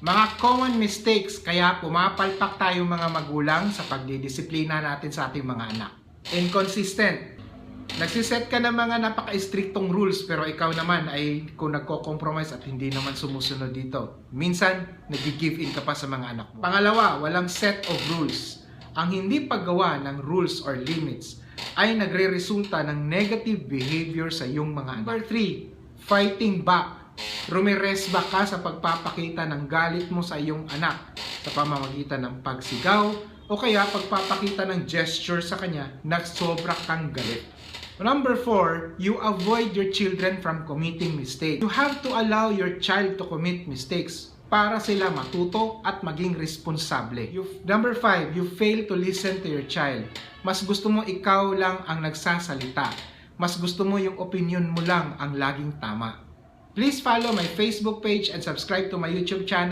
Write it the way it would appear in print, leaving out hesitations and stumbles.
Mga common mistakes kaya pumapalpak tayo mga magulang sa pagdidisiplina natin sa ating mga anak. Inconsistent. Nagsiset ka ng mga napaka-striktong rules pero ikaw naman ay kung nagko-compromise at hindi naman sumusunod dito. Minsan, nag-give in ka pa sa mga anak mo. Pangalawa, walang set of rules. Ang hindi paggawa ng rules or limits ay nagre-resulta ng negative behavior sa iyong mga anak. Number 3, fighting back. Rumiresba ka sa pagpapakita ng galit mo sa iyong anak sa pamamagitan ng pagsigaw o kaya pagpapakita ng gesture sa kanya na sobra kang galit. Number 4, you avoid your children from committing mistakes. You have to allow your child to commit mistakes para sila matuto at maging responsable. Number 5, you fail to listen to your child. Mas gusto mo ikaw lang ang nagsasalita. Mas gusto mo yung opinion mo lang ang laging tama. Please follow my Facebook page and subscribe to my YouTube channel.